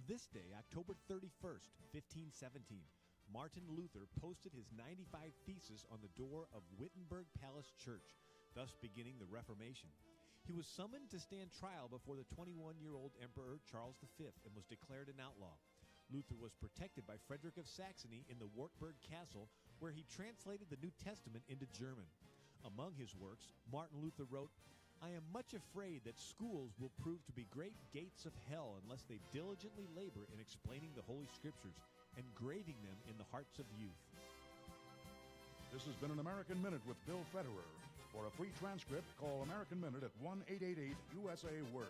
this day, October 31st, 1517, Martin Luther posted his 95 Theses on the door of Wittenberg Palace Church, thus beginning the Reformation. He was summoned to stand trial before the 21-year-old Emperor Charles V and was declared an outlaw. Luther was protected by Frederick of Saxony in the Wartburg Castle, where he translated the New Testament into German. Among his works, Martin Luther wrote, "I am much afraid that schools will prove to be great gates of hell unless they diligently labor in explaining the Holy Scriptures and graving them in the hearts of youth." This has been an American Minute with Bill Federer. For a free transcript, call American Minute at 1-888-USA-WORD.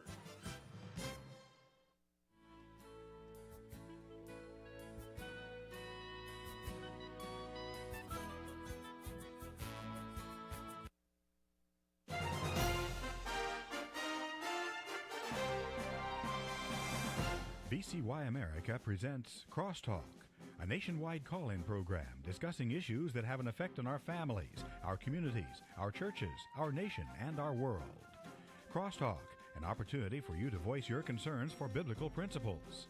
VCY America presents Crosstalk, a nationwide call-in program discussing issues that have an effect on our families, our communities, our churches, our nation, and our world. Crosstalk, an opportunity for you to voice your concerns for biblical principles.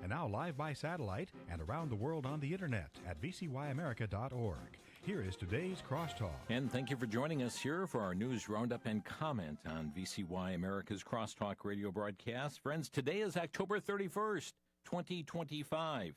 And now live by satellite and around the world on the internet at vcyamerica.org. Here is today's Crosstalk. And thank you for joining us here for our news roundup and comment on VCY America's Crosstalk radio broadcast. Friends, today is October 31st, 2025.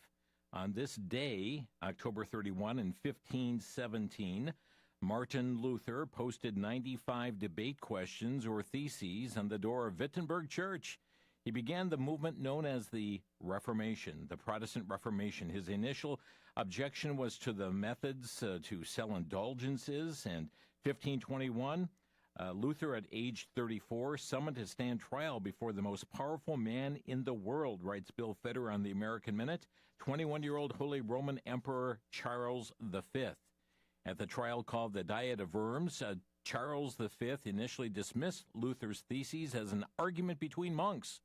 On this day, October 31 in 1517, Martin Luther posted 95 debate questions or theses on the door of Wittenberg Church. He began the movement known as the Reformation, the Protestant Reformation. His initial objection was to the methods to sell indulgences, and 1521, Luther, at age 34, summoned to stand trial before the most powerful man in the world, writes Bill Federer on the American Minute, 21-year-old Holy Roman Emperor Charles V. At the trial called the Diet of Worms, Charles V initially dismissed Luther's theses as an argument between monks.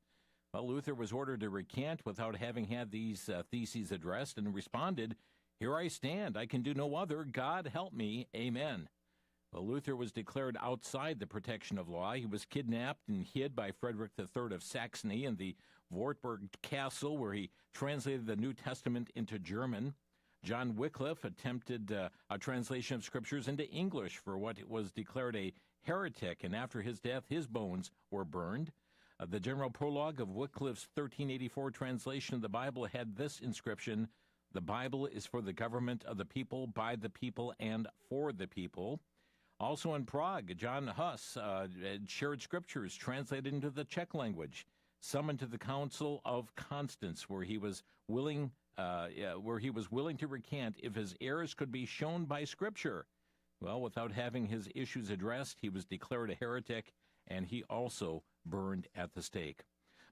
Well, Luther was ordered to recant without having had these theses addressed and responded, "Here I stand. I can do no other. God help me. Amen." Well, Luther was declared outside the protection of law. He was kidnapped and hid by Frederick III of Saxony in the Wartburg Castle, where he translated the New Testament into German. John Wycliffe attempted a translation of scriptures into English for what was declared a heretic, and after his death, his bones were burned. The general prologue of Wycliffe's 1384 translation of the Bible had this inscription: "The Bible is for the government of the people, by the people, and for the people." Also in Prague, John Huss shared scriptures translated into the Czech language, summoned to the Council of Constance, where he was willing to recant if his errors could be shown by Scripture. Well, without having his issues addressed, he was declared a heretic, and he also burned at the stake.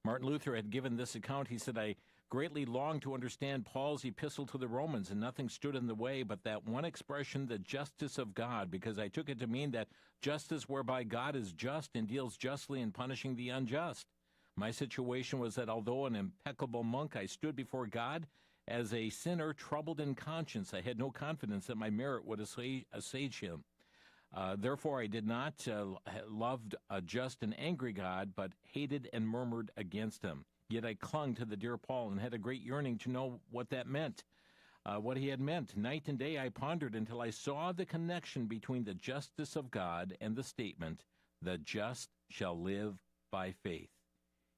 Martin Luther had given this account. He said, "I greatly longed to understand Paul's epistle to the Romans, and nothing stood in the way but that one expression, the justice of God, because I took it to mean that justice whereby God is just and deals justly in punishing the unjust. My situation was that although an impeccable monk, I stood before God as a sinner troubled in conscience. I had no confidence that my merit would assuage him. Therefore, I did not loved a just and angry God, but hated and murmured against him. Yet I clung to the dear Paul and had a great yearning to know what that meant, what he had meant. Night and day I pondered until I saw the connection between the justice of God and the statement, 'The just shall live by faith.'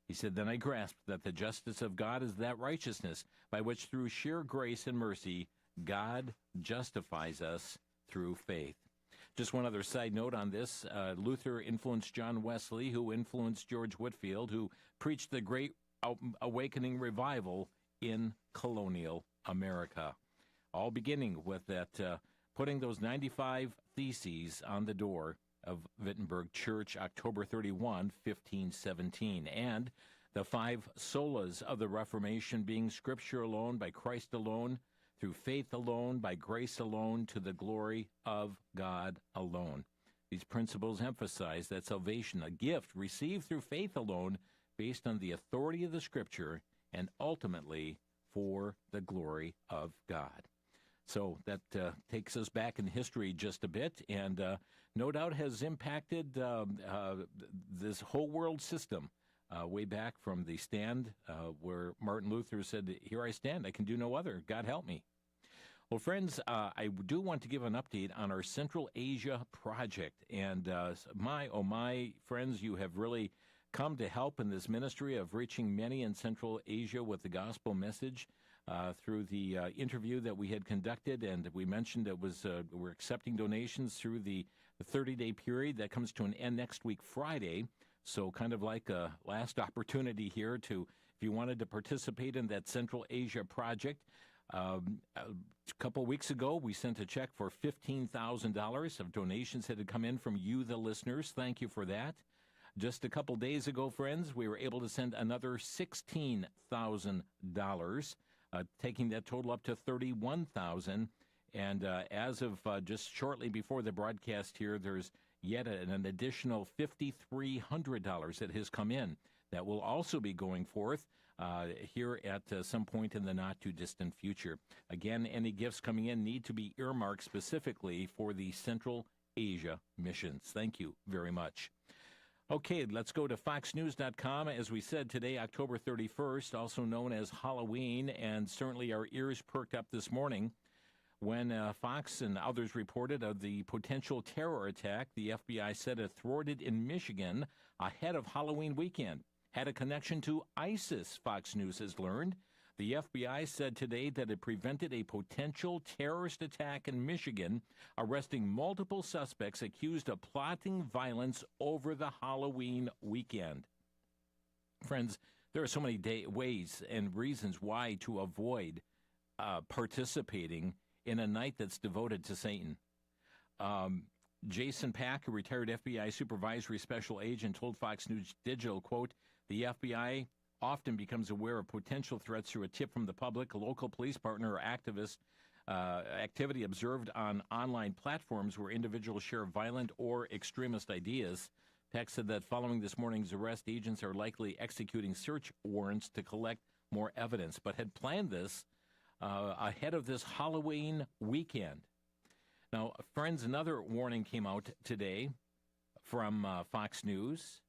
He said, then I grasped that the justice of God is that righteousness by which through sheer grace and mercy, God justifies us through faith." Just one other side note on this. Luther influenced John Wesley, who influenced George Whitefield, who preached the Great Awakening Revival in colonial America. All beginning with that, putting those 95 theses on the door of Wittenberg Church, October 31, 1517. And the 5 solas of the Reformation being Scripture alone, by Christ alone, through faith alone, by grace alone, to the glory of God alone. These principles emphasize that salvation, a gift received through faith alone, based on the authority of the Scripture, and ultimately for the glory of God. So that takes us back in history just a bit, and no doubt has impacted this whole world system way back from the stand where Martin Luther said, "Here I stand, I can do no other. God help me." Well, friends, I do want to give an update on our Central Asia project. And my friends, you have really come to help in this ministry of reaching many in Central Asia with the gospel message through the interview that we had conducted. And we mentioned it was we're accepting donations through the 30-day period that comes to an end next week, Friday. So kind of like a last opportunity here to, if you wanted to participate in that Central Asia project. A couple of weeks ago, we sent a check for $15,000 of donations that had come in from you, the listeners. Thank you for that. Just a couple days ago, friends, we were able to send another $16,000, taking that total up to $31,000. And as of just shortly before the broadcast here, there's yet an additional $5,300 that has come in that will also be going forth here at some point in the not-too-distant future. Again, any gifts coming in need to be earmarked specifically for the Central Asia missions. Thank you very much. Okay, let's go to foxnews.com. As we said today, October 31st, also known as Halloween, and certainly our ears perked up this morning when Fox and others reported of the potential terror attack the FBI said it thwarted in Michigan ahead of Halloween weekend. Had a connection to ISIS, Fox News has learned. The FBI said today that it prevented a potential terrorist attack in Michigan, arresting multiple suspects accused of plotting violence over the Halloween weekend. Friends, there are so many ways and reasons why to avoid participating in a night that's devoted to Satan. Jason Pack, a retired FBI supervisory special agent, told Fox News Digital, quote, "The FBI often becomes aware of potential threats through a tip from the public, a local police partner, or activist activity observed on online platforms where individuals share violent or extremist ideas." Peck said that following this morning's arrest, agents are likely executing search warrants to collect more evidence, but had planned this ahead of this Halloween weekend. Now, friends, another warning came out today from Fox News.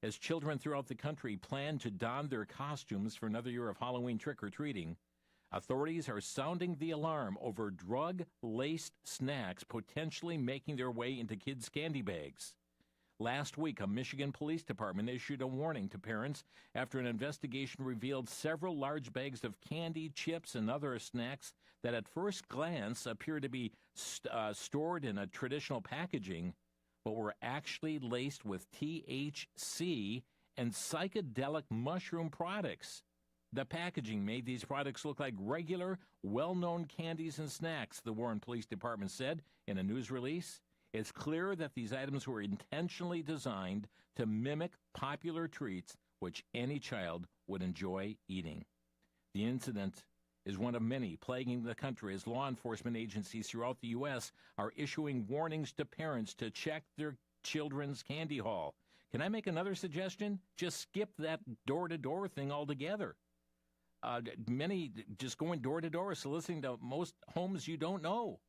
As children throughout the country plan to don their costumes for another year of Halloween trick-or-treating, authorities are sounding the alarm over drug-laced snacks potentially making their way into kids' candy bags. Last week, a Michigan police department issued a warning to parents after an investigation revealed several large bags of candy, chips, and other snacks that at first glance appear to be stored in a traditional packaging, but were actually laced with THC and psychedelic mushroom products. The packaging made these products look like regular, well-known candies and snacks, the Warren Police Department said in a news release. It's clear that these items were intentionally designed to mimic popular treats which any child would enjoy eating. The incident is one of many plaguing the country as law enforcement agencies throughout the U.S. are issuing warnings to parents to check their children's candy haul. Can I make another suggestion? Just skip that door-to-door thing altogether. Many just going door-to-door, soliciting to most homes you don't know.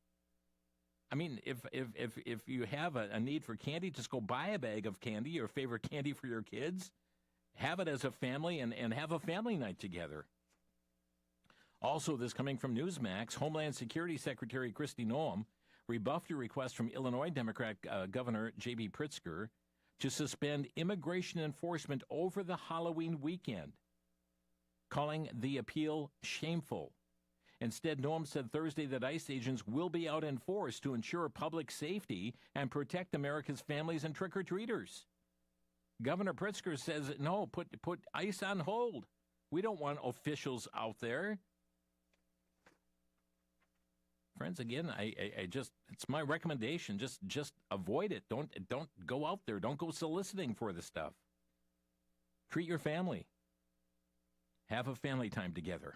I mean, if you have a need for candy, just go buy a bag of candy, your favorite candy for your kids. Have it as a family and have a family night together. Also, this coming from Newsmax, Homeland Security Secretary Kristi Noem rebuffed a request from Illinois Democrat Governor J.B. Pritzker to suspend immigration enforcement over the Halloween weekend, calling the appeal shameful. Instead, Noem said Thursday that ICE agents will be out in force to ensure public safety and protect America's families and trick-or-treaters. Governor Pritzker says, no, put ICE on hold. We don't want officials out there. Friends, again, I just, it's my recommendation. Just avoid it. Don't go out there. Don't go soliciting for the stuff. Treat your family. Have a family time together.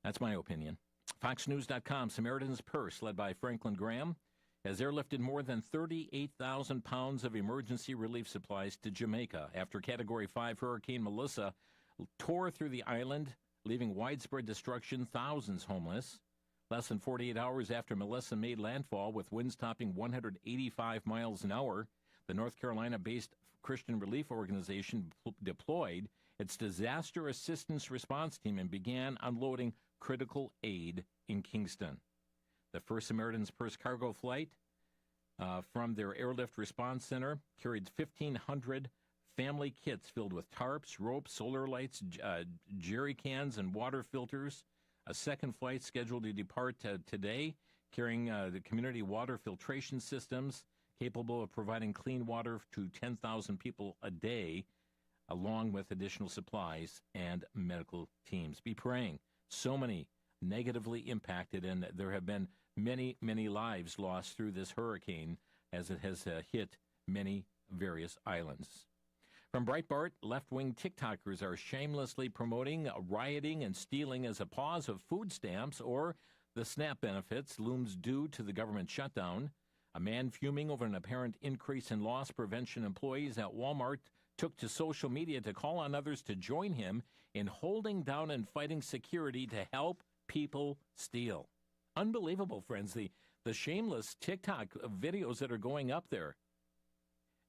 That's my opinion. FoxNews.com, Samaritan's Purse, led by Franklin Graham, has airlifted more than 38,000 pounds of emergency relief supplies to Jamaica after Category 5 Hurricane Melissa tore through the island, leaving widespread destruction, thousands homeless. Less than 48 hours after Melissa made landfall with winds topping 185 miles an hour, the North Carolina-based Christian relief organization deployed its disaster assistance response team and began unloading critical aid in Kingston. The First Samaritan's Purse cargo flight from their airlift response center carried 1,500 family kits filled with tarps, ropes, solar lights, jerry cans, and water filters. A second flight scheduled to depart today, carrying the community water filtration systems capable of providing clean water to 10,000 people a day, along with additional supplies and medical teams. Be praying. So many negatively impacted, and there have been many, many lives lost through this hurricane as it has hit many various islands. From Breitbart, left-wing TikTokers are shamelessly promoting rioting and stealing as a pause of food stamps or the SNAP benefits looms due to the government shutdown. A man fuming over an apparent increase in loss prevention employees at Walmart took to social media to call on others to join him in holding down and fighting security to help people steal. Unbelievable, friends, the shameless TikTok videos that are going up there.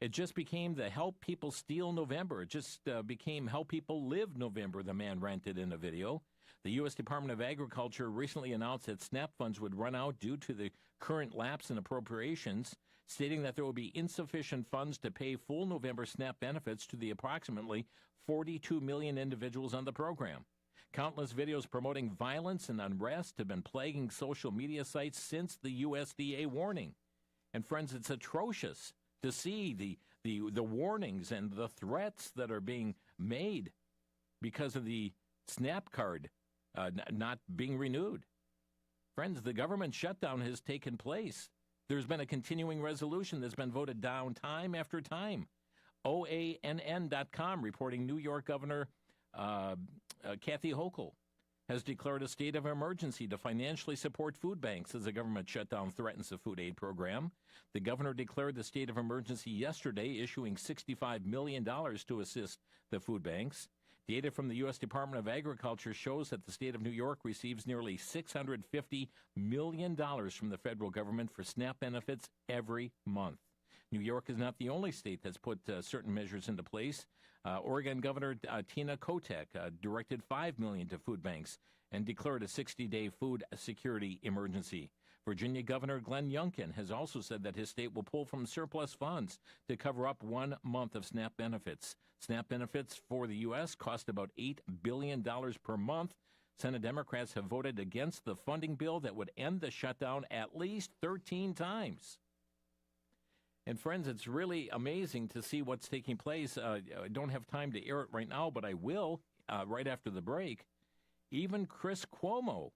It just became the Help People Steal November. It just became Help People Live November, the man ranted in a video. The U.S. Department of Agriculture recently announced that SNAP funds would run out due to the current lapse in appropriations, stating that there will be insufficient funds to pay full November SNAP benefits to the approximately 42 million individuals on the program. Countless videos promoting violence and unrest have been plaguing social media sites since the USDA warning. And friends, it's atrocious to see the warnings and the threats that are being made because of the SNAP card not being renewed. Friends, the government shutdown has taken place. There's been a continuing resolution that's been voted down time after time. OANN.com reporting New York Governor Kathy Hochul has declared a state of emergency to financially support food banks as the government shutdown threatens the food aid program. The governor declared the state of emergency yesterday, issuing $65 million to assist the food banks. Data from the U.S. Department of Agriculture shows that the state of New York receives nearly $650 million from the federal government for SNAP benefits every month. New York is not the only state that's put certain measures into place. Oregon Governor Tina Kotek directed $5 million to food banks and declared a 60-day food security emergency. Virginia Governor Glenn Youngkin has also said that his state will pull from surplus funds to cover up 1 month of SNAP benefits. SNAP benefits for the U.S. cost about $8 billion per month. Senate Democrats have voted against the funding bill that would end the shutdown at least 13 times. And friends, it's really amazing to see what's taking place. I don't have time to air it right now, but I will right after the break. Even Chris Cuomo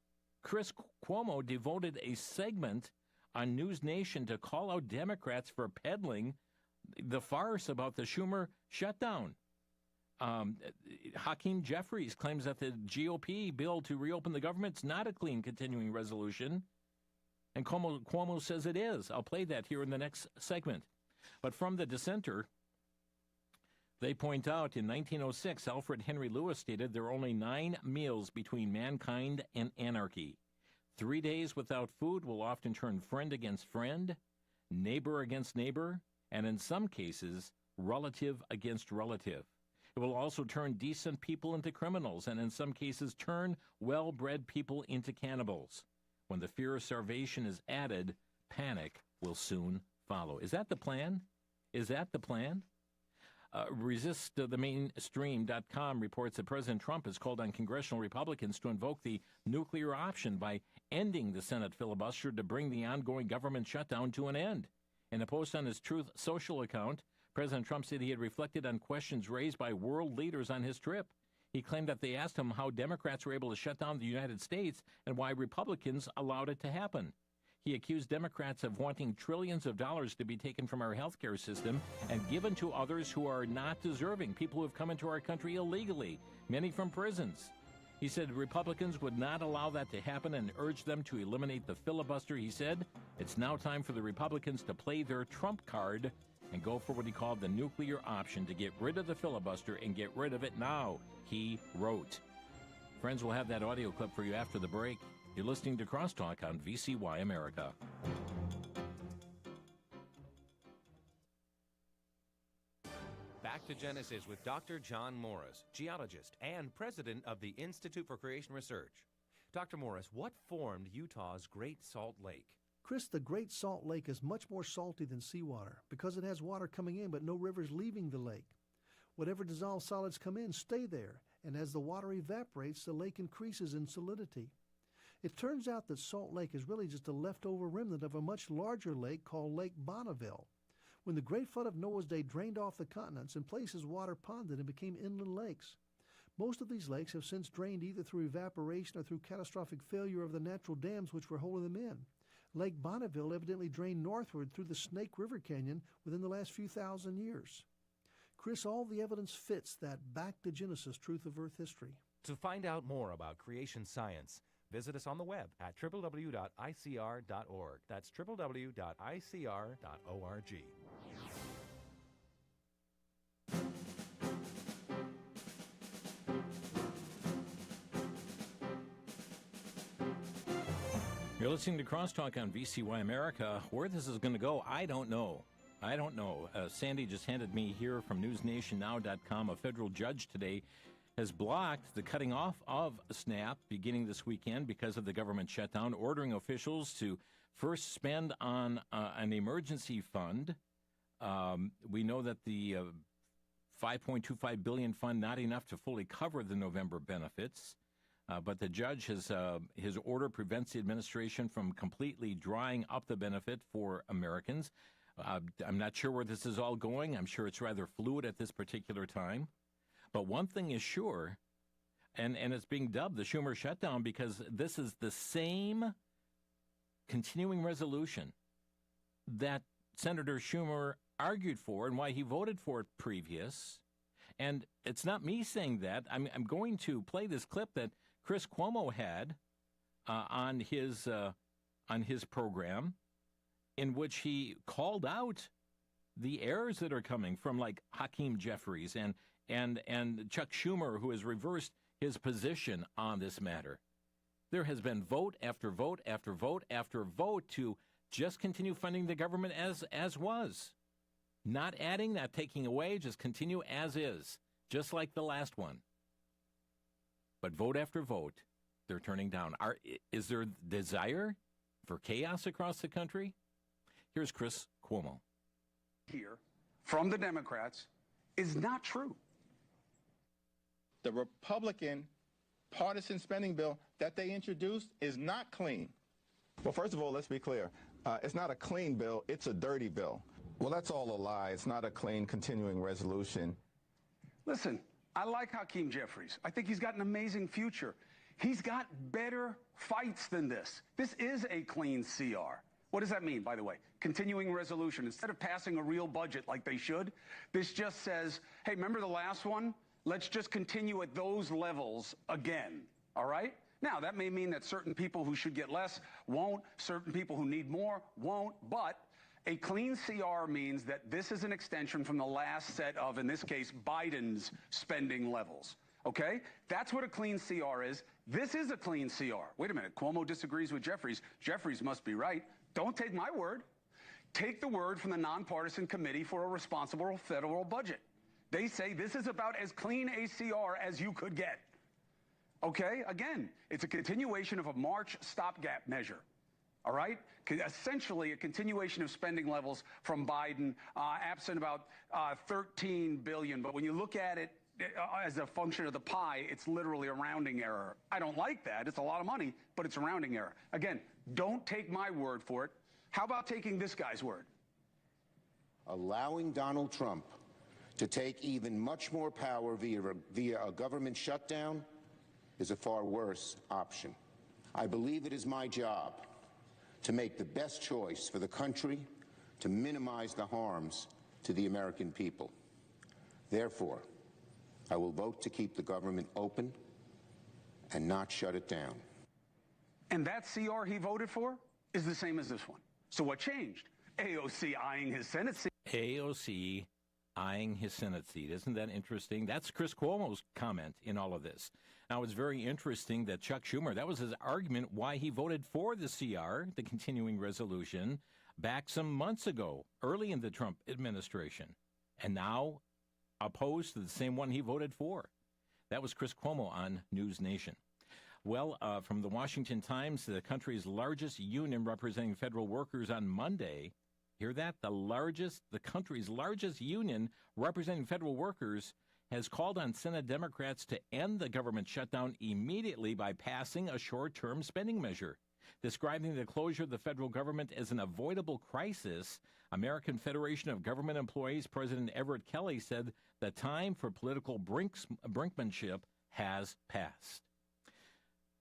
devoted a segment on News Nation to call out Democrats for peddling the farce about the Schumer shutdown. Hakeem Jeffries claims that the GOP bill to reopen the government is not a clean continuing resolution. And Cuomo says it is. I'll play that here in the next segment. But from the dissenter, they point out in 1906, Alfred Henry Lewis stated there are only 9 meals between mankind and anarchy. 3 days without food will often turn friend against friend, neighbor against neighbor, and in some cases, relative against relative. It will also turn decent people into criminals, and in some cases, turn well-bred people into cannibals. When the fear of starvation is added, panic will soon follow. Is that the plan? Is that the plan? ResistTheMainstream.com reports that President Trump has called on congressional Republicans to invoke the nuclear option by ending the Senate filibuster to bring the ongoing government shutdown to an end. In a post on his Truth Social account, President Trump said he had reflected on questions raised by world leaders on his trip. He claimed that they asked him how Democrats were able to shut down the United States and why Republicans allowed it to happen. He accused Democrats of wanting trillions of dollars to be taken from our health care system and given to others who are not deserving, people who have come into our country illegally, many from prisons. He said Republicans would not allow that to happen and urged them to eliminate the filibuster. He said, it's now time for the Republicans to play their Trump card and go for what he called the nuclear option to get rid of the filibuster and get rid of it now, he wrote. Friends, we'll have that audio clip for you after the break. You're listening to Crosstalk on VCY America. to Genesis with Dr. John Morris, geologist and president of the Institute for Creation Research. Dr. Morris, what formed Utah's Great Salt Lake? Chris, the Great Salt Lake is much more salty than seawater because it has water coming in but no rivers leaving the lake. Whatever dissolved solids come in stay there, and as the water evaporates, the lake increases in solidity. It turns out that Salt Lake is really just a leftover remnant of a much larger lake called Lake Bonneville. When the Great Flood of Noah's Day drained off the continents, in places water ponded and became inland lakes. Most of these lakes have since drained either through evaporation or through catastrophic failure of the natural dams which were holding them in. Lake Bonneville evidently drained northward through the Snake River Canyon within the last few thousand years. Chris, all the evidence fits that back to Genesis truth of Earth history. To find out more about creation science, visit us on the web at www.icr.org. That's www.icr.org. You're listening to Crosstalk on VCY America. Where this is going to go, I don't know. Sandy just handed me here from newsnationnow.com. A federal judge today has blocked the cutting off of SNAP beginning this weekend because of the government shutdown, ordering officials to first spend on an emergency fund. We know that the $5.25 billion fund, not enough to fully cover the November benefits. But the judge his order prevents the administration from completely drying up the benefit for Americans. I'm not sure where this is all going. I'm sure it's rather fluid at this particular time. But one thing is sure, and it's being dubbed the Schumer shutdown because this is the same continuing resolution that Senator Schumer argued for and why he voted for it previous. And it's not me saying that. I'm going to play this clip that Chris Cuomo had on his program, in which he called out the errors that are coming from like Hakeem Jeffries and Chuck Schumer, who has reversed his position on this matter. There has been vote after vote after vote after vote to just continue funding the government as was. Not adding, not taking away, just continue as is, just like the last one. But vote after vote, they're turning down. Is there desire for chaos across the country? Here's Chris Cuomo. Here from the Democrats is not true. The Republican partisan spending bill that they introduced is not clean. Well, first of all, let's be clear. It's not a clean bill. It's a dirty bill. Well, that's all a lie. It's not a clean continuing resolution. Listen, I like Hakeem Jeffries. I think he's got an amazing future. He's got better fights than this. This is a clean CR. What does that mean, by the way? Continuing resolution. Instead of passing a real budget like they should, this just says, hey, remember the last one? Let's just continue at those levels again, all right? Now, that may mean that certain people who should get less won't, certain people who need more won't, but a clean CR means that this is an extension from the last set of, in this case, Biden's spending levels, okay? That's what a clean CR is. This is a clean CR. Wait a minute, Cuomo disagrees with Jeffries. Jeffries must be right. Don't take my word. Take the word from the Nonpartisan Committee for a Responsible Federal Budget. They say this is about as clean a CR as you could get. Okay? Again, it's a continuation of a March stopgap measure. All right? Essentially a continuation of spending levels from Biden, absent about $13 billion. But when you look at it as a function of the pie, it's literally a rounding error. I don't like that. It's a lot of money, but it's a rounding error. Again, don't take my word for it. How about taking this guy's word? Allowing Donald Trump to take even much more power via a government shutdown is a far worse option. I believe it is my job to make the best choice for the country to minimize the harms to the American people. Therefore, I will vote to keep the government open and not shut it down. And that CR he voted for is the same as this one. So what changed? AOC eyeing his Senate seat. AOC eyeing his Senate seat. Isn't that interesting? That's Chris Cuomo's comment in all of this. Now, it's very interesting that Chuck Schumer, that was his argument why he voted for the CR, the continuing resolution, back some months ago, early in the Trump administration. And now opposed to the same one he voted for. That was Chris Cuomo on News Nation. Well, from the Washington Times, the country's largest union representing federal workers on Monday, hear that? The country's largest union representing federal workers has called on Senate Democrats to end the government shutdown immediately by passing a short-term spending measure. Describing the closure of the federal government as an avoidable crisis, American Federation of Government Employees President Everett Kelly said the time for political brinkmanship has passed.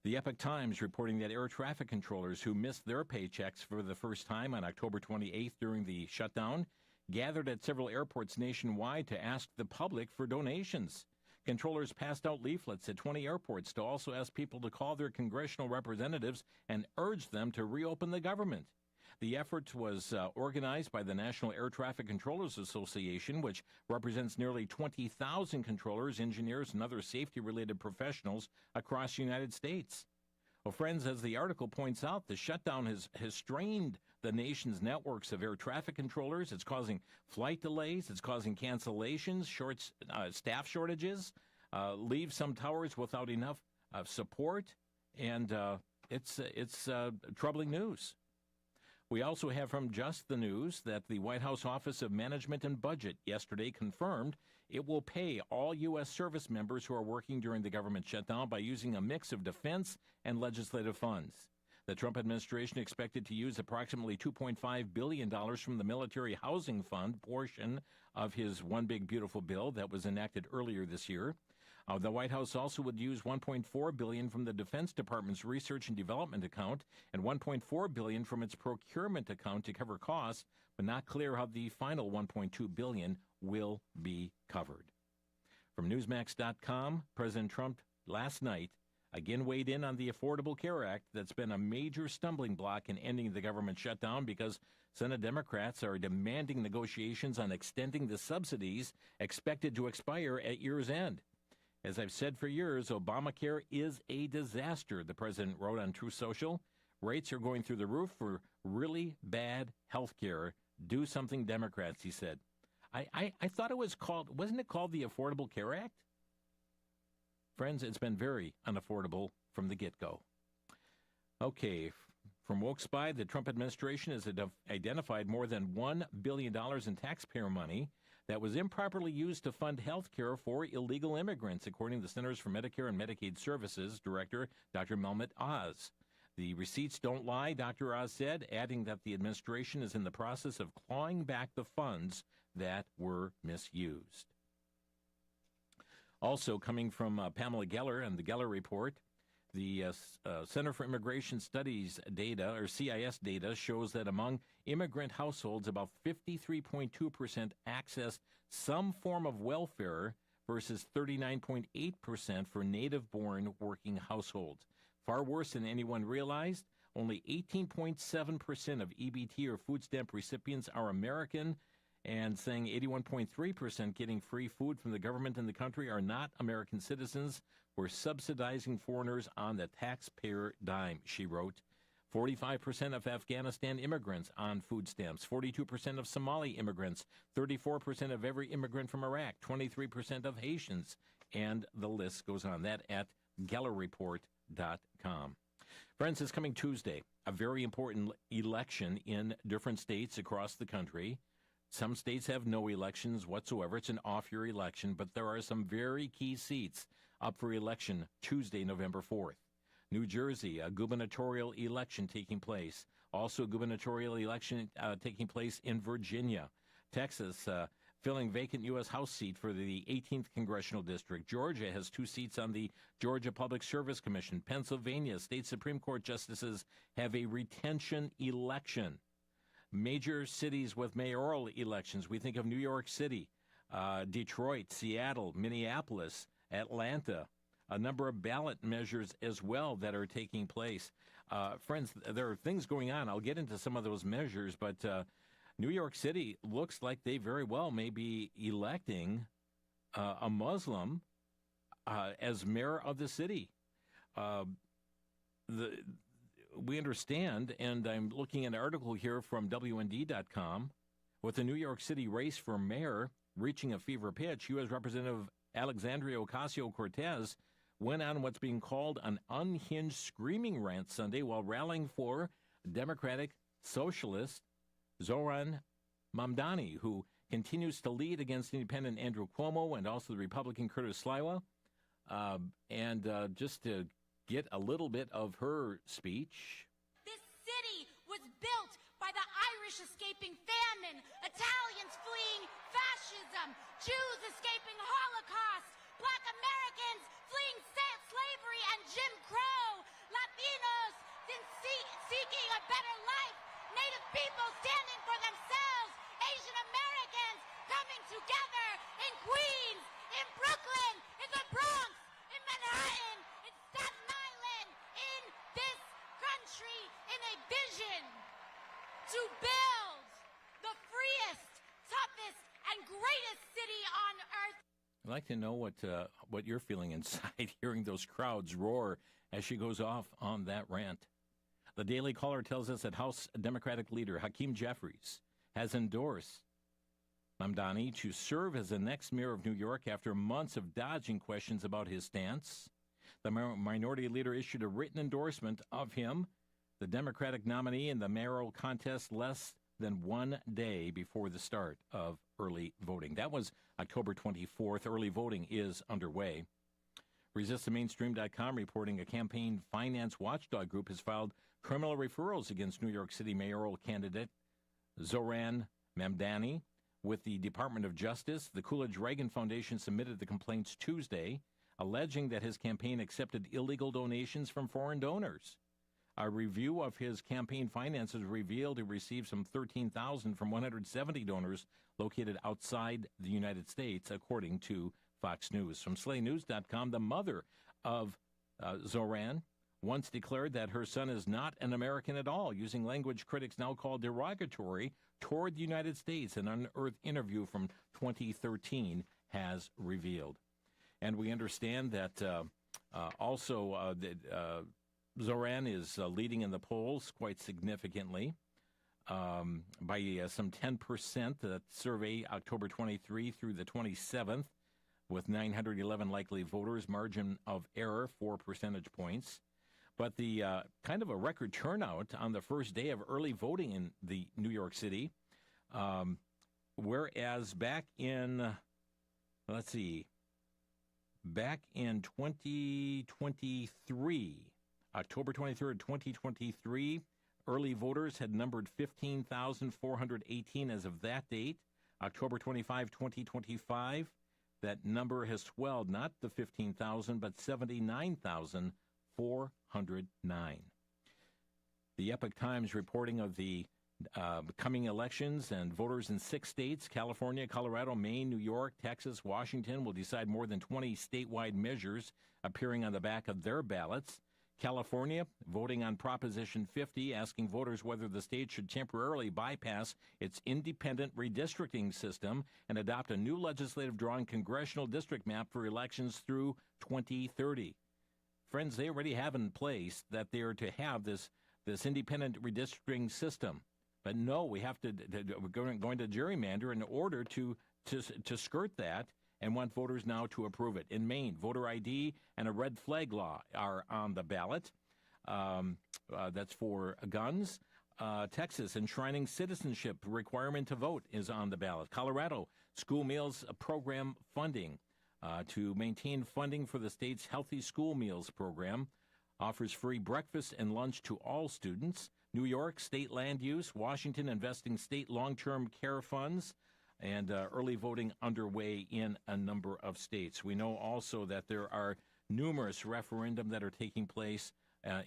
The Epoch Times reporting that air traffic controllers who missed their paychecks for the first time on October 28th during the shutdown gathered at several airports nationwide to ask the public for donations. Controllers passed out leaflets at 20 airports to also ask people to call their congressional representatives and urge them to reopen the government. The effort was organized by the National Air Traffic Controllers Association, which represents nearly 20,000 controllers, engineers, and other safety-related professionals across the United States. Well, friends, as the article points out, the shutdown has strained the nation's networks of air traffic controllers. It's causing flight delays. It's causing cancellations, staff shortages, leave some towers without enough support, and it's troubling news. We also have from Just the News that the White House Office of Management and Budget yesterday confirmed it will pay all U.S. service members who are working during the government shutdown by using a mix of defense and legislative funds. The Trump administration expected to use approximately $2.5 billion from the Military Housing Fund portion of his One Big Beautiful Bill that was enacted earlier this year. The White House also would use $1.4 billion from the Defense Department's Research and Development account and $1.4 billion from its procurement account to cover costs, but not clear how the final $1.2 billion will be covered. From Newsmax.com, President Trump last night again weighed in on the Affordable Care Act that's been a major stumbling block in ending the government shutdown because Senate Democrats are demanding negotiations on extending the subsidies expected to expire at year's end. As I've said for years, Obamacare is a disaster, the president wrote on Truth Social. Rates are going through the roof for really bad health care. Do something, Democrats, he said. I thought it was called, wasn't it called the Affordable Care Act? Friends, it's been very unaffordable from the get-go. Okay, from Woke Spy, the Trump administration has identified more than $1 billion in taxpayer money that was improperly used to fund health care for illegal immigrants, according to the Centers for Medicare and Medicaid Services Director, Dr. Mehmet Oz. The receipts don't lie, Dr. Oz said, adding that the administration is in the process of clawing back the funds that were misused. Also coming from Pamela Geller and the Geller Report, the Center for Immigration Studies data, or CIS data, shows that among immigrant households, about 53.2% access some form of welfare versus 39.8% for native-born working households. Far worse than anyone realized, only 18.7% of EBT or food stamp recipients are American, and saying 81.3% getting free food from the government in the country are not American citizens. We're subsidizing foreigners on the taxpayer dime, she wrote. 45% of Afghanistan immigrants on food stamps, 42% of Somali immigrants, 34% of every immigrant from Iraq, 23% of Haitians, and the list goes on. That at GellerReport.com. Friends, it's coming Tuesday, a very important election in different states across the country. Some states have no elections whatsoever. It's an off-year election, but there are some very key seats up for election Tuesday, November 4th. New Jersey, a gubernatorial election taking place. Also a gubernatorial election taking place in Virginia. Texas, filling vacant U.S. House seat for the 18th Congressional District. Georgia has 2 seats on the Georgia Public Service Commission. Pennsylvania, state Supreme Court justices have a retention election. Major cities with mayoral elections. We think of New York City, Detroit, Seattle, Minneapolis, Atlanta. A number of ballot measures as well that are taking place. Friends, there are things going on. I'll get into some of those measures, but New York City looks like they very well may be electing a Muslim as mayor of the city. We understand, and I'm looking at an article here from WND.com, with the New York City race for mayor reaching a fever pitch, U.S. Representative Alexandria Ocasio-Cortez went on what's being called an unhinged screaming rant Sunday while rallying for Democratic Socialist Zoran Mamdani, who continues to lead against independent Andrew Cuomo and also the Republican Curtis Sliwa. Just to get a little bit of her speech. This city was built by the Irish escaping famine, Italians fleeing fascism, Jews escaping Holocaust, Black Americans fleeing slavery and Jim Crow, Latinos seeking a better life, Native people standing for themselves, Asian Americans coming together in Queens, in Brooklyn, in the Bronx, in Manhattan, in Staten Island, in this country, in a vision to build the freest, toughest, and greatest city on earth. I'd like to know what you're feeling inside hearing those crowds roar as she goes off on that rant. The Daily Caller tells us that House Democratic leader Hakeem Jeffries has endorsed Mamdani to serve as the next mayor of New York after months of dodging questions about his stance. The minority leader issued a written endorsement of him, the Democratic nominee, in the mayoral contest less than 1 day before the start of early voting. That was October 24th. Early voting is underway. ResistTheMainstream.com reporting a campaign finance watchdog group has filed criminal referrals against New York City mayoral candidate Zoran Mamdani with the Department of Justice. The Coolidge-Reagan Foundation submitted the complaints Tuesday, alleging that his campaign accepted illegal donations from foreign donors. A review of his campaign finances revealed he received some $13,000 from 170 donors located outside the United States, according to Fox News. From SlayNews.com, the mother of Zoran once declared that her son is not an American at all, using language critics now call derogatory toward the United States. An unearthed interview from 2013 has revealed. And we understand that Zoran is leading in the polls quite significantly by some 10%. That survey October 23 through the 27th, with 911 likely voters, margin of error 4 percentage points. But the kind of a record turnout on the first day of early voting in the New York City, whereas back in 2023, October 23rd, 2023, early voters had numbered 15,418 as of that date. October 25, 2025, that number has swelled, not the 15,000, but 79,409. The Epoch Times reporting of the coming elections and voters in 6 states, California, Colorado, Maine, New York, Texas, Washington, will decide more than 20 statewide measures appearing on the back of their ballots. California voting on Proposition 50, asking voters whether the state should temporarily bypass its independent redistricting system and adopt a new legislative drawn congressional district map for elections through 2030. Friends, they already have in place that they are to have this independent redistricting system. But no, we have to we're going to gerrymander in order to skirt that, and want voters now to approve it. In Maine, voter ID and a red flag law are on the ballot. That's for guns. Texas, enshrining citizenship requirement to vote is on the ballot. Colorado, school meals program funding to maintain funding for the state's Healthy School Meals program, offers free breakfast and lunch to all students. New York, state land use. Washington, investing state long-term care funds. And early voting underway in a number of states. We know also that there are numerous referendum that are taking place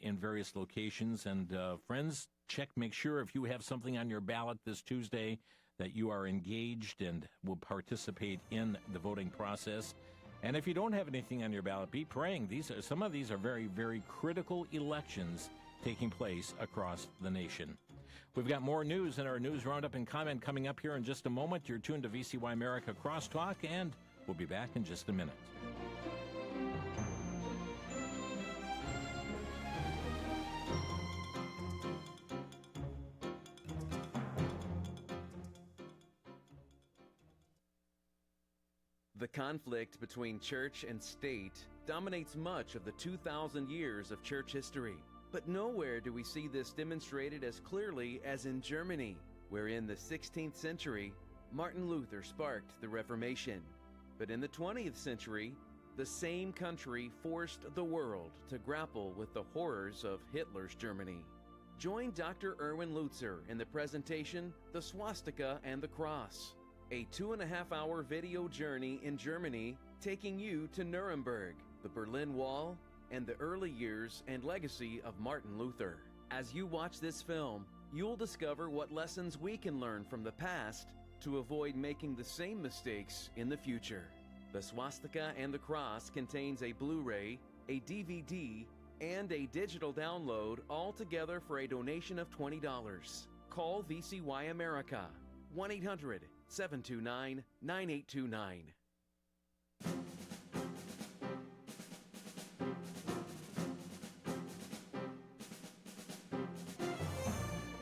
in various locations. And friends, make sure if you have something on your ballot this Tuesday that you are engaged and will participate in the voting process. And if you don't have anything on your ballot, be praying. Some of these are very, very critical elections taking place across the nation. We've got more news in our News Roundup and Comment coming up here in just a moment. You're tuned to VCY America Crosstalk, and we'll be back in just a minute. The conflict between church and state dominates much of the 2,000 years of church history. But nowhere do we see this demonstrated as clearly as in Germany, where in the 16th century, Martin Luther sparked the Reformation. But in the 20th century, the same country forced the world to grapple with the horrors of Hitler's Germany. Join Dr. Erwin Lutzer in the presentation, The Swastika and the Cross, a 2.5-hour video journey in Germany taking you to Nuremberg, the Berlin Wall, and the early years and legacy of Martin Luther. As you watch this film, you'll discover what lessons we can learn from the past to avoid making the same mistakes in the future. The Swastika and the Cross contains a Blu-ray, a DVD, and a digital download, all together for a donation of $20. Call VCY America, 1-800-729-9829.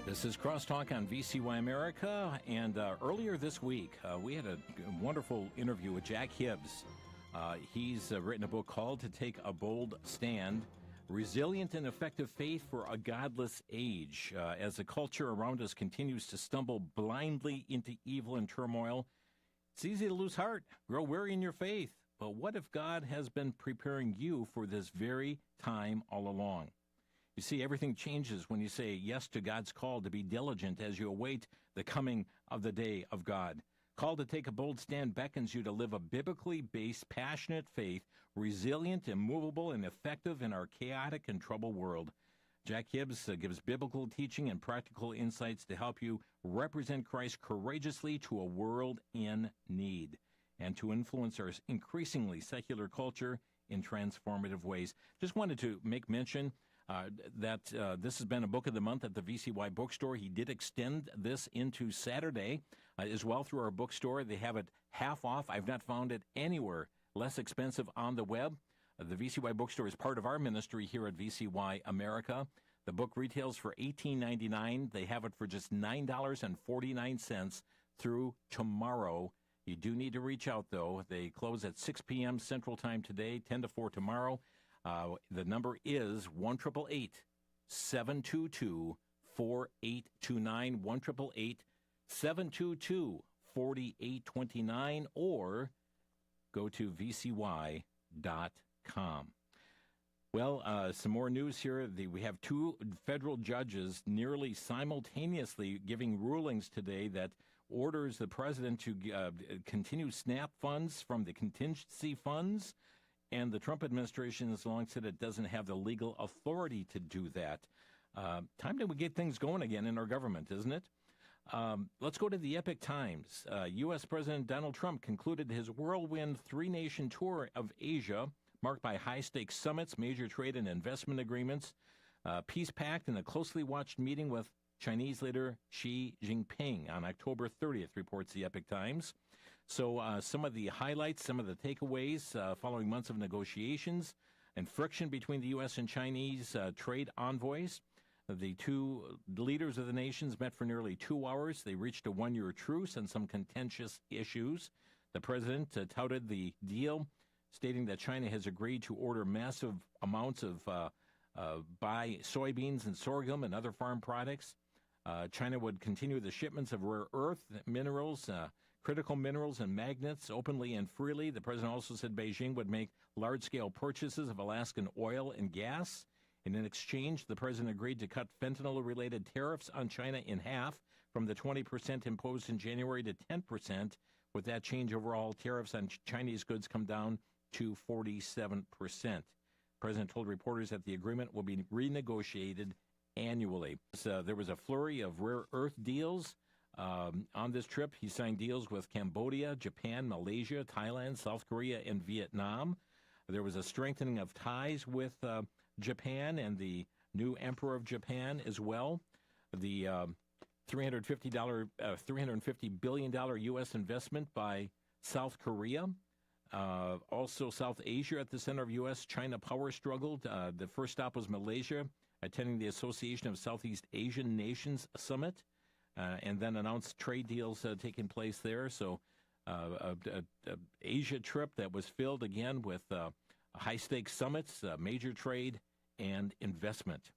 This is Crosstalk on VCY America, and earlier this week, we had a wonderful interview with Jack Hibbs. He's written a book called To Take a Bold Stand, Resilient and Effective Faith for a Godless Age. As the culture around us continues to stumble blindly into evil and turmoil, it's easy to lose heart, grow weary in your faith. But what if God has been preparing you for this very time all along? You see, everything changes when you say yes to God's call to be diligent as you await the coming of the day of God. Call to take a bold stand beckons you to live a biblically based, passionate faith, resilient, immovable, and effective in our chaotic and troubled world. Jack Hibbs gives biblical teaching and practical insights to help you represent Christ courageously to a world in need and to influence our increasingly secular culture in transformative ways. Just wanted to make mention that this has been a book of the month at the VCY bookstore. He did extend this into Saturday as well through our bookstore. They have it half off. I've not found it anywhere less expensive on the web. The VCY bookstore is part of our ministry here at VCY America. The book retails for $18.99. They have it for just $9.49 through tomorrow. You do need to reach out, though. They close at 6 p.m. Central Time today, 10 to 4 tomorrow. The number is 1-888-722-4829, 1-888-722-4829, or go to vcy.com. Well, some more news here. We have two federal judges nearly simultaneously giving rulings today that orders the president to continue SNAP funds from the contingency funds. And the Trump administration has long said it doesn't have the legal authority to do that. Time that we get things going again in our government, isn't it? Let's go to the Epic Times. U.S. President Donald Trump concluded his whirlwind three-nation tour of Asia, marked by high-stakes summits, major trade and investment agreements, peace pact, and a closely watched meeting with Chinese leader Xi Jinping on October 30th, reports the Epic Times. So some of the highlights, some of the takeaways following months of negotiations and friction between the U.S. and Chinese trade envoys. The two leaders of the nations met for nearly 2 hours. They reached a one-year truce on some contentious issues. The president touted the deal, stating that China has agreed to order massive amounts of buy soybeans and sorghum and other farm products. China would continue the shipments of rare earth minerals, critical minerals and magnets openly and freely. The president also said Beijing would make large-scale purchases of Alaskan oil and gas. And in exchange, the president agreed to cut fentanyl-related tariffs on China in half from the 20% imposed in January to 10%. With that change, overall tariffs on Chinese goods come down to 47%. The president told reporters that the agreement will be renegotiated annually. So there was a flurry of rare earth deals. On this trip, he signed deals with Cambodia, Japan, Malaysia, Thailand, South Korea, and Vietnam. There was a strengthening of ties with Japan and the new emperor of Japan as well. The $350 billion U.S. investment by South Korea. Also South Asia at the center of U.S.-China power struggle. The first stop was Malaysia, attending the Association of Southeast Asian Nations Summit. And then announced trade deals taking place there. So Asia trip that was filled again with high-stakes summits, major trade, and investment.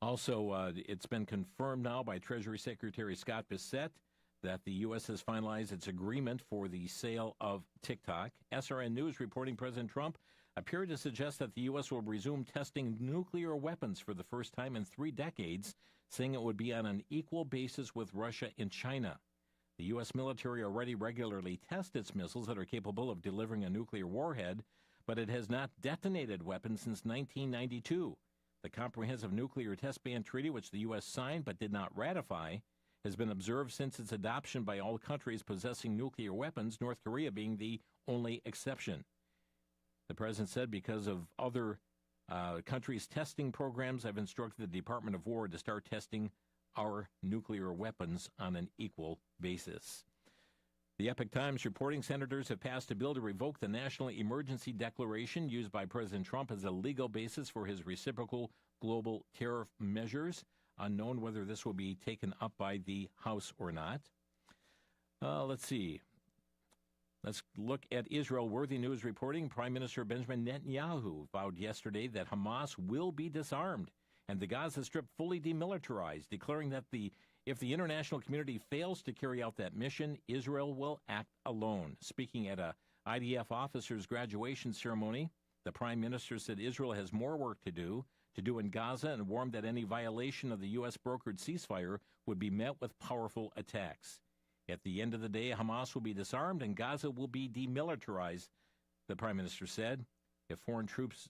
Also, it's been confirmed now by Treasury Secretary Scott Bessent that the U.S. has finalized its agreement for the sale of TikTok. SRN News reporting President Trump appeared to suggest that the U.S. will resume testing nuclear weapons for the first time in 3 decades, saying it would be on an equal basis with Russia and China. The U.S. military already regularly tests its missiles that are capable of delivering a nuclear warhead, but it has not detonated weapons since 1992. The Comprehensive Nuclear Test Ban Treaty, which the U.S. signed but did not ratify, has been observed since its adoption by all countries possessing nuclear weapons, North Korea being the only exception. The president said, because of other countries' testing programs, I've instructed the Department of War to start testing our nuclear weapons on an equal basis. The Epoch Times reporting senators have passed a bill to revoke the National Emergency Declaration used by President Trump as a legal basis for his reciprocal global tariff measures. Unknown whether this will be taken up by the House or not. Let's see. Let's look at Israel. Worthy News reporting Prime Minister Benjamin Netanyahu vowed yesterday that Hamas will be disarmed and the Gaza Strip fully demilitarized, declaring that if the international community fails to carry out that mission, Israel will act alone. Speaking at a IDF officer's graduation ceremony, the Prime Minister said Israel has more work to do in Gaza and warned that any violation of the U.S.-brokered ceasefire would be met with powerful attacks. At the end of the day, Hamas will be disarmed and Gaza will be demilitarized, the Prime Minister said. If foreign troops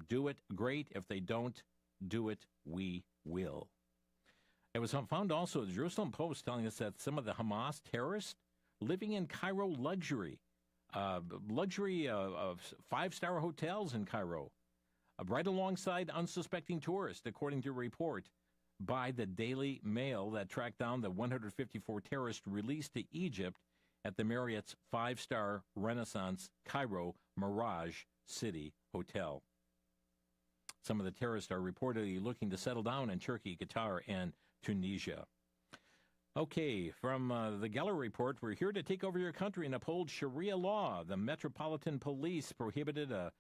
do it, great. If they don't do it, we will. It was found also, the Jerusalem Post telling us that some of the Hamas terrorists living in Cairo luxury of 5-star hotels in Cairo, right alongside unsuspecting tourists, according to a report by the Daily Mail that tracked down the 154 terrorists released to Egypt at the Marriott's 5-star Renaissance Cairo Mirage City Hotel. Some of the terrorists are reportedly looking to settle down in Turkey, Qatar, and Tunisia. Okay, from the Geller Report, we're here to take over your country and uphold Sharia law. The Metropolitan Police prohibited a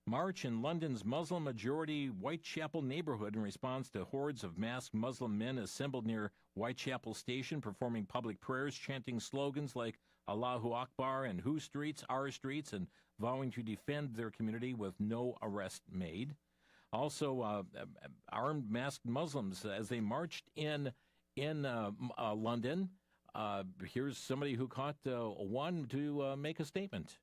march in London's Muslim-majority Whitechapel neighborhood in response to hordes of masked Muslim men assembled near Whitechapel Station, performing public prayers, chanting slogans like Allahu Akbar and Who Streets, Our Streets, and vowing to defend their community with no arrest made. Also, armed masked Muslims as they marched in London. Here's somebody who caught one to make a statement.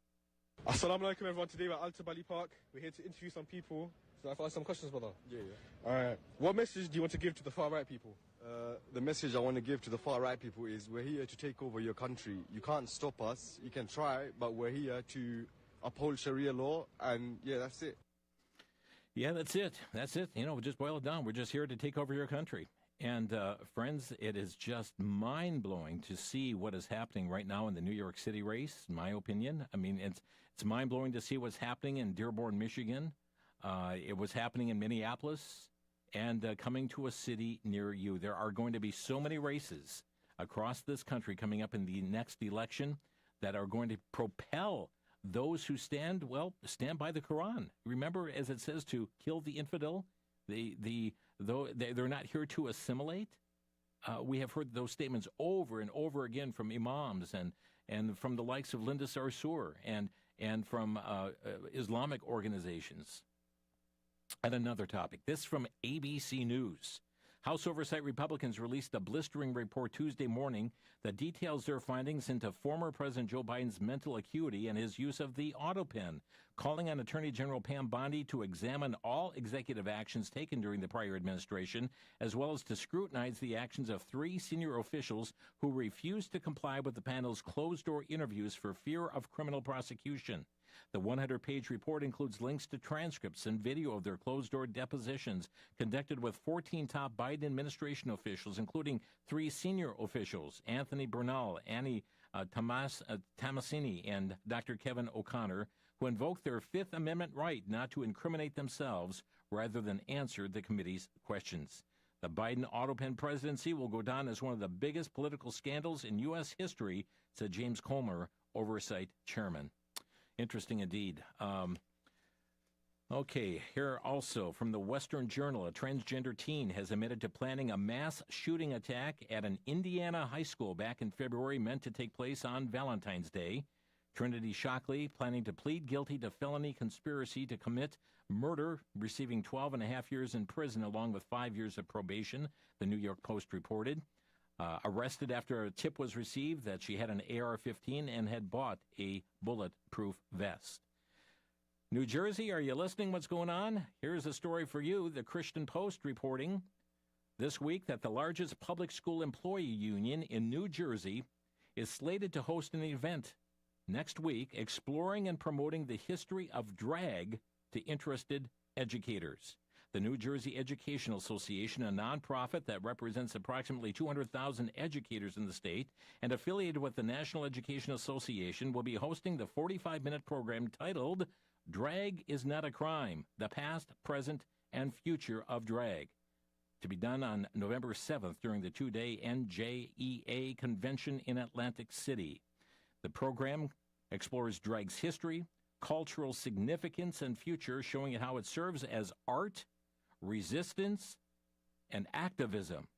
Assalamu alaikum everyone, today we're at Alta Bali Park. We're here to interview some people. So I ask some questions, brother? Yeah. Alright, what message do you want to give to the far right people? The message I want to give to the far right people is we're here to take over your country. You can't stop us, you can try, but we're here to uphold Sharia law, and yeah, that's it. Yeah, that's it. You know, just boil it down. We're just here to take over your country. And, friends, it is just mind-blowing to see what is happening right now in the New York City race, in my opinion. I mean, it's mind-blowing to see what's happening in Dearborn, Michigan. It was happening in Minneapolis and coming to a city near you. There are going to be so many races across this country coming up in the next election that are going to propel those who stand by the Quran. Remember, as it says, to kill the infidel. Though they're not here to assimilate. We have heard those statements over and over again from imams and from the likes of Linda Sarsour and from Islamic organizations. And another topic, this from ABC News. House Oversight Republicans released a blistering report Tuesday morning that details their findings into former President Joe Biden's mental acuity and his use of the auto pen, calling on Attorney General Pam Bondi to examine all executive actions taken during the prior administration, as well as to scrutinize the actions of 3 senior officials who refused to comply with the panel's closed-door interviews for fear of criminal prosecution. The 100-page report includes links to transcripts and video of their closed-door depositions conducted with 14 top Biden administration officials, including 3 senior officials, Anthony Bernal, Annie Tomasini, and Dr. Kevin O'Connor, who invoked their Fifth Amendment right not to incriminate themselves rather than answer the committee's questions. The Biden autopen presidency will go down as one of the biggest political scandals in U.S. history, said James Comer, oversight chairman. Interesting indeed. Okay, here also from the Western Journal, a transgender teen has admitted to planning a mass shooting attack at an Indiana high school back in February, meant to take place on Valentine's Day. Trinity Shockley planning to plead guilty to felony conspiracy to commit murder, receiving 12 and a half years in prison along with 5 years of probation, the New York Post reported. Arrested after a tip was received that she had an AR-15 and had bought a bulletproof vest. New Jersey, are you listening? What's going on? Here's a story for you. The Christian Post reporting this week that the largest public school employee union in New Jersey is slated to host an event next week exploring and promoting the history of drag to interested educators. The New Jersey Educational Association, a nonprofit that represents approximately 200,000 educators in the state and affiliated with the National Education Association, will be hosting the 45-minute program titled Drag is Not a Crime, the Past, Present, and Future of Drag, to be done on November 7th during the two-day NJEA convention in Atlantic City. The program explores drag's history, cultural significance, and future, showing how it serves as art, resistance, and activism.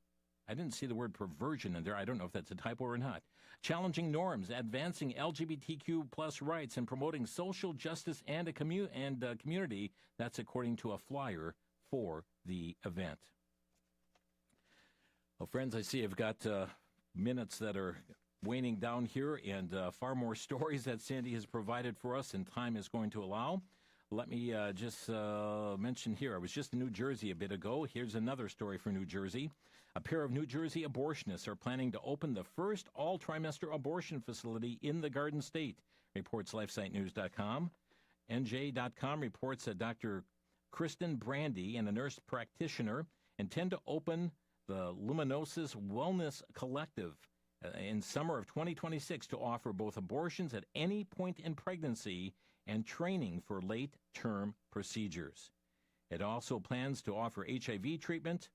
I didn't see the word perversion in there. I don't know if that's a typo or not. Challenging norms, advancing LGBTQ plus rights, and promoting social justice and a community. That's according to a flyer for the event. Well, friends, I see I've got minutes that are waning down here, and far more stories that Sandy has provided for us, and time is going to allow. Let me just mention here, I was just in New Jersey a bit ago. Here's another story for New Jersey. A pair of New Jersey abortionists are planning to open the first all-trimester abortion facility in the Garden State, reports LifeSiteNews.com. NJ.com reports that Dr. Kristen Brandy and a nurse practitioner intend to open the Luminosis Wellness Collective in summer of 2026 to offer both abortions at any point in pregnancy and training for late-term procedures. It also plans to offer HIV treatment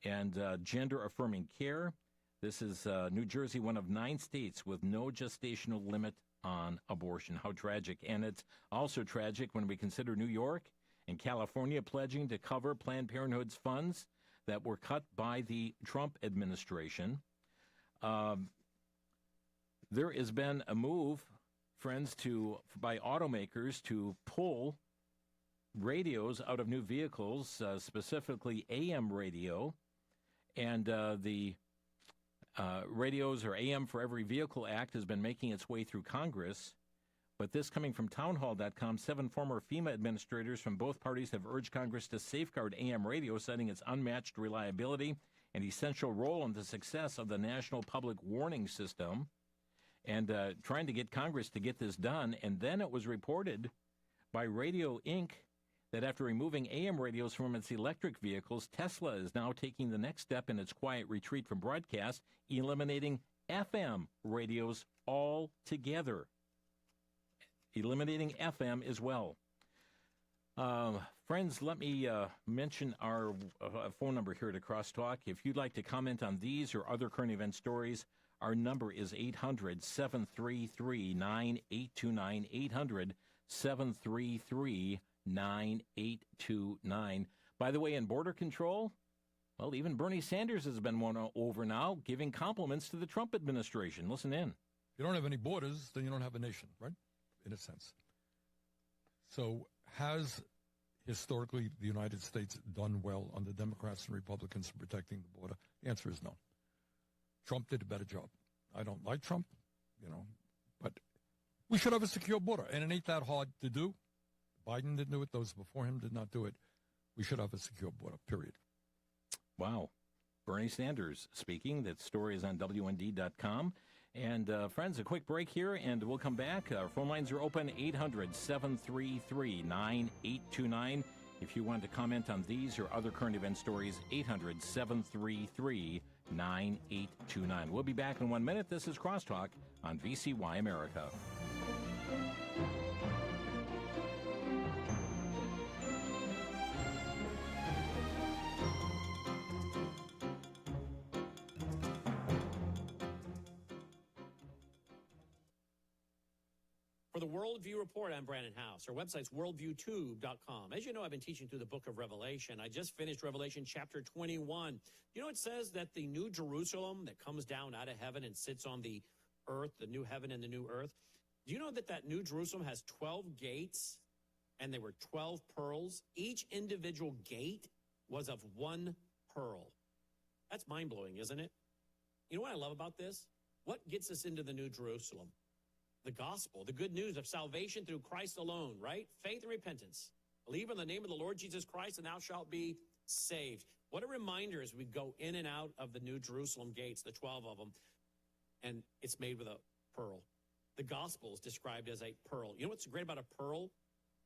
and gender-affirming care. This is New Jersey, one of 9 states with no gestational limit on abortion. How tragic. And it's also tragic when we consider New York and California pledging to cover Planned Parenthood's funds that were cut by the Trump administration. There has been a move, friends, by automakers to pull radios out of new vehicles, specifically AM radio, and the Radios or AM for Every Vehicle Act has been making its way through Congress. But this coming from townhall.com, 7 former FEMA administrators from both parties have urged Congress to safeguard AM radio, citing its unmatched reliability and essential role in the success of the National Public Warning System, and trying to get Congress to get this done. And then it was reported by Radio Inc. that after removing AM radios from its electric vehicles, Tesla is now taking the next step in its quiet retreat from broadcast, eliminating FM radios altogether. Eliminating FM as well. Friends, let me mention our phone number here to Crosstalk. If you'd like to comment on these or other current event stories, our number is 800-733-9829, 800-733-9829. By the way, in border control, well, even Bernie Sanders has been won over now, giving compliments to the Trump administration. Listen in. If you don't have any borders, then you don't have a nation, right? In a sense. So has historically the United States done well on the Democrats and Republicans in protecting the border? The answer is no. Trump did a better job. I don't like Trump, but we should have a secure border, and it ain't that hard to do. Biden didn't do it. Those before him did not do it. We should have a secure border, period. Wow. Bernie Sanders speaking. That story is on WND.com. And, friends, a quick break here, and we'll come back. Our phone lines are open, 800-733-9829. If you want to comment on these or other current event stories, 800-733-9829. We'll be back in 1 minute. This is Crosstalk on VCY America. For the Worldview Report, I'm Brandon House. Our website's worldviewtube.com. As you know, I've been teaching through the book of Revelation. I just finished Revelation chapter 21. You know, it says that the new Jerusalem that comes down out of heaven and sits on the earth, the new heaven and the new earth. Do you know that that new Jerusalem has 12 gates and they were 12 pearls? Each individual gate was of one pearl. That's mind-blowing, isn't it? You know what I love about this? What gets us into the new Jerusalem? The gospel, the good news of salvation through Christ alone, right? Faith and repentance. Believe in the name of the Lord Jesus Christ and thou shalt be saved. What a reminder as we go in and out of the new Jerusalem gates, the 12 of them, and it's made with a pearl. The gospel is described as a pearl. You know what's great about a pearl?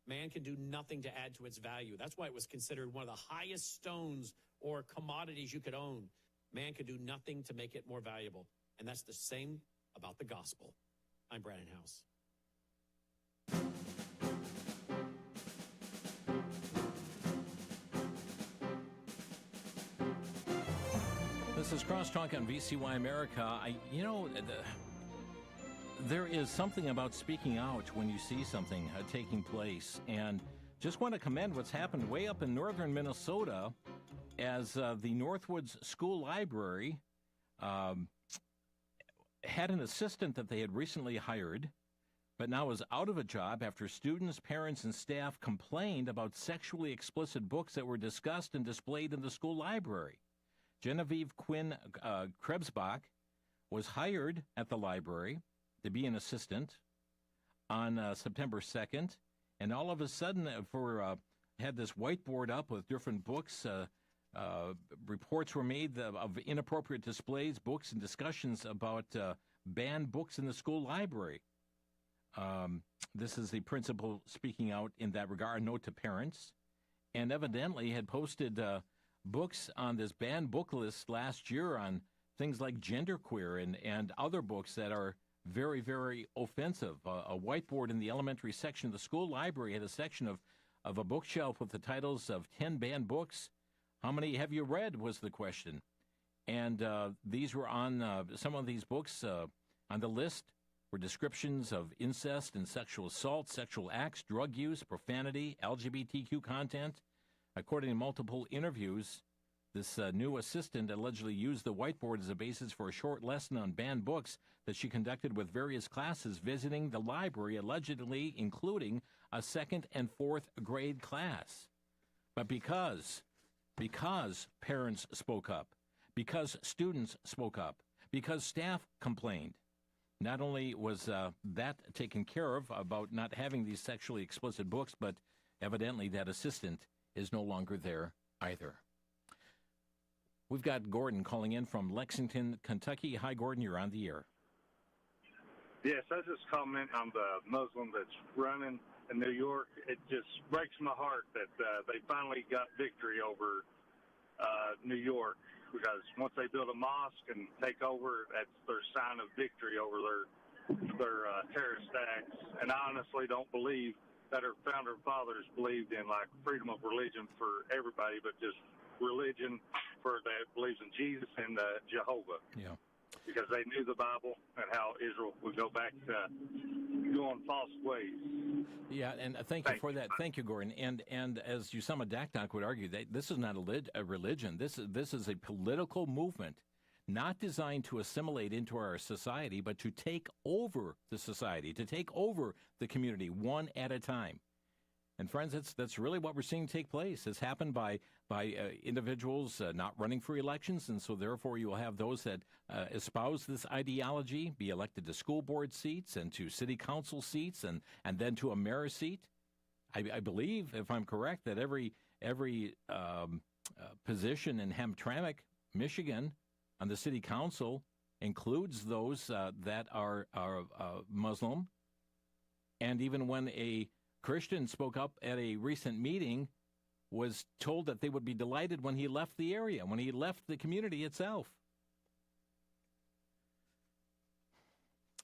Man can do nothing to add to its value. That's why it was considered one of the highest stones or commodities you could own. Man could do nothing to make it more valuable. And that's the same about the gospel. I'm Brandon House. This is Crosstalk on VCY America. There is something about speaking out when you see something taking place. And just want to commend what's happened way up in northern Minnesota as the Northwoods School Library had an assistant that they had recently hired, but now is out of a job after students, parents, and staff complained about sexually explicit books that were discussed and displayed in the school library. Genevieve Quinn Krebsbach was hired at the library to be an assistant on September 2nd, and all of a sudden had this whiteboard up with different books. Reports were made of inappropriate displays, books, and discussions about banned books in the school library. This is the principal speaking out in that regard, a note to parents, and evidently had posted books on this banned book list last year on things like genderqueer and other books that are very, very offensive. A whiteboard in the elementary section of the school library had a section of a bookshelf with the titles of 10 banned books. How many have you read, was the question. And these were on, some of these books on the list were descriptions of incest and sexual assault, sexual acts, drug use, profanity, LGBTQ content. According to multiple interviews, this new assistant allegedly used the whiteboard as a basis for a short lesson on banned books that she conducted with various classes visiting the library, allegedly including a 2nd and 4th grade class. But because parents spoke up, because students spoke up, because staff complained, not only was that taken care of about not having these sexually explicit books, but evidently that assistant is no longer there either. We've got Gordon calling in from Lexington, Kentucky. Hi, Gordon, you're on the air. Yes, I just comment on the Muslim that's running in New York. It just breaks my heart that they finally got victory over New York, because once they build a mosque and take over, that's their sign of victory over their terrorist acts. And I honestly don't believe that our founder fathers believed in like freedom of religion for everybody, but just religion for that believes in Jesus and Jehovah. Yeah. Because they knew the Bible and how Israel would go back to going false ways. Yeah, and thank you for that. Thank you, Gordon. And as Usama Dakdak would argue, this is not a religion. This is a political movement, not designed to assimilate into our society, but to take over the society, to take over the community one at a time. And friends, that's really what we're seeing take place. It's happened by individuals not running for elections, and so therefore you will have those that espouse this ideology be elected to school board seats and to city council seats and then to a mayor's seat. I believe, if I'm correct, that every position in Hamtramck, Michigan, on the city council includes those that are Muslim. And even when a Christian spoke up at a recent meeting, was told that they would be delighted when he left the area, when he left the community itself.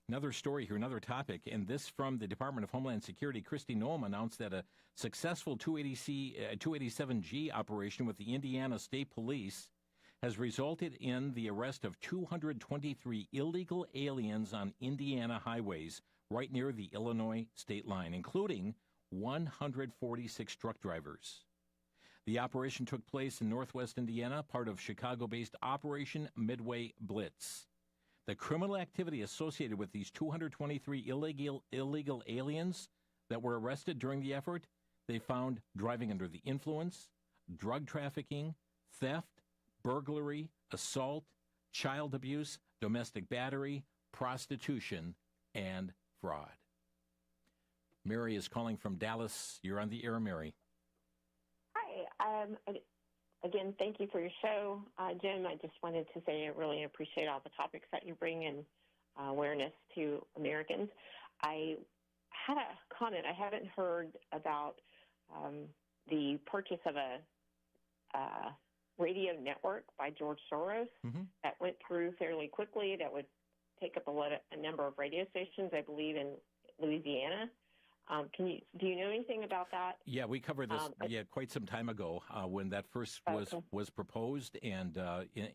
Another story here, another topic, and this from the Department of Homeland Security. Kristi Noem announced that a successful 287G operation with the Indiana State Police has resulted in the arrest of 223 illegal aliens on Indiana highways, right near the Illinois state line, including 146 truck drivers. The operation took place in northwest Indiana, part of Chicago-based Operation Midway Blitz. The criminal activity associated with these 223 illegal aliens that were arrested during the effort, they found driving under the influence, drug trafficking, theft, burglary, assault, child abuse, domestic battery, prostitution, and fraud. Mary is calling from Dallas. You're on the air, Mary. Hi. Again, thank you for your show. Jim, I just wanted to say I really appreciate all the topics that you bring and awareness to Americans. I had a comment. I haven't heard about the purchase of a radio network by George Soros that went through fairly quickly that would take up a number of radio stations, I believe, in Louisiana. Do you know anything about that? Yeah, we covered this quite some time ago when that first was proposed, and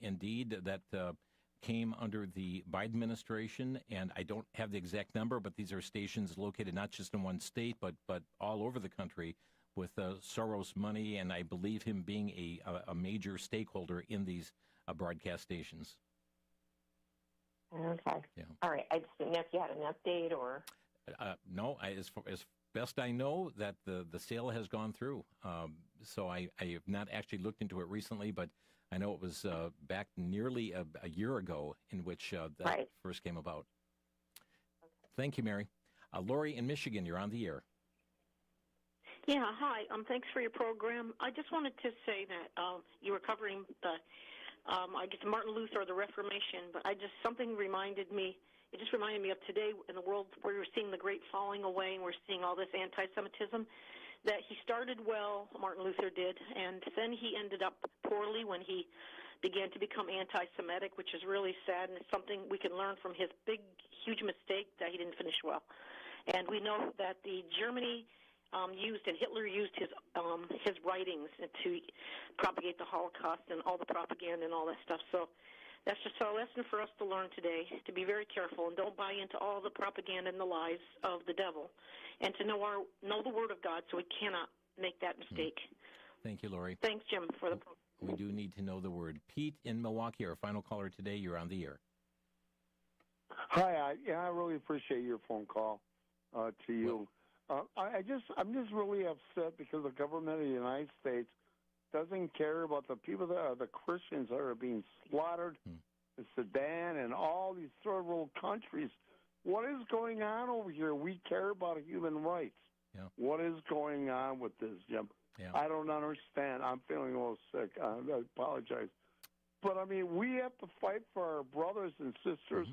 indeed that came under the Biden administration, and I don't have the exact number, but these are stations located not just in one state, but all over the country with Soros money, and I believe him being a major stakeholder in these broadcast stations. Okay. Yeah. All right. I just didn't know if you had an update or... No, as best I know, that the sale has gone through. So I have not actually looked into it recently, but I know it was back nearly a year ago in which that first came about. Okay. Thank you, Mary. Lori in Michigan, you're on the air. Yeah, hi. Thanks for your program. I just wanted to say that you were covering the, I guess, Martin Luther, the Reformation, but something reminded me. It just reminded me of today in the world where we're seeing the great falling away and we're seeing all this anti-Semitism, that he started well, Martin Luther did, and then he ended up poorly when he began to become anti-Semitic, which is really sad, and it's something we can learn from his big, huge mistake that he didn't finish well. And we know that the Germany used, and Hitler used his writings to propagate the Holocaust and all the propaganda and all that stuff. So that's just a lesson for us to learn today, to be very careful and don't buy into all the propaganda and the lies of the devil, and to know the Word of God so we cannot make that mistake. Thank you, Lori. Thanks, Jim, for the program. We do need to know the Word. Pete in Milwaukee, our final caller today. You're on the air. Hi. I really appreciate your phone call to you. I'm just really upset because the government of the United States doesn't care about the people that are the Christians that are being slaughtered in Sudan and all these third world countries. What is going on over here? We care about human rights. Yeah. What is going on with this, Jim? Yeah. I don't understand. I'm feeling a little sick. I apologize. But, I mean, we have to fight for our brothers and sisters,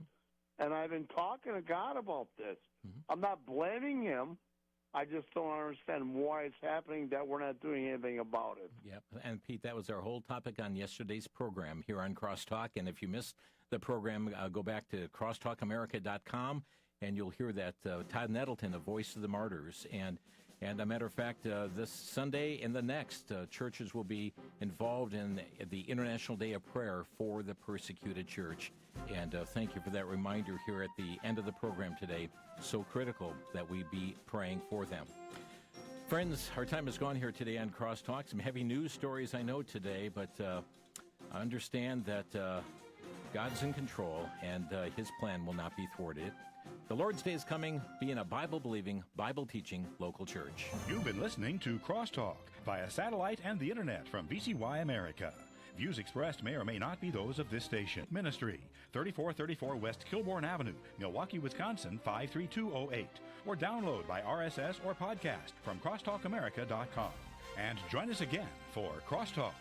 and I've been talking to God about this. I'm not blaming him. I just don't understand why it's happening, that we're not doing anything about it. Yep. And, Pete, that was our whole topic on yesterday's program here on Crosstalk. And if you missed the program, go back to crosstalkamerica.com, and you'll hear that Todd Nettleton, the voice of the martyrs. And a matter of fact, this Sunday and the next, churches will be involved in the International Day of Prayer for the Persecuted Church. And thank you for that reminder here at the end of the program today. So critical that we be praying for them. Friends, our time has gone here today on Crosstalk. Some heavy news stories, I know, today, but I understand that God's in control and his plan will not be thwarted. The Lord's Day is coming. Be in a Bible-believing, Bible-teaching local church. You've been listening to Crosstalk via satellite and the internet from VCY America. Views expressed may or may not be those of this station. Ministry, 3434 West Kilbourne Avenue, Milwaukee, Wisconsin, 53208. Or download by RSS or podcast from crosstalkamerica.com. And join us again for Crosstalk.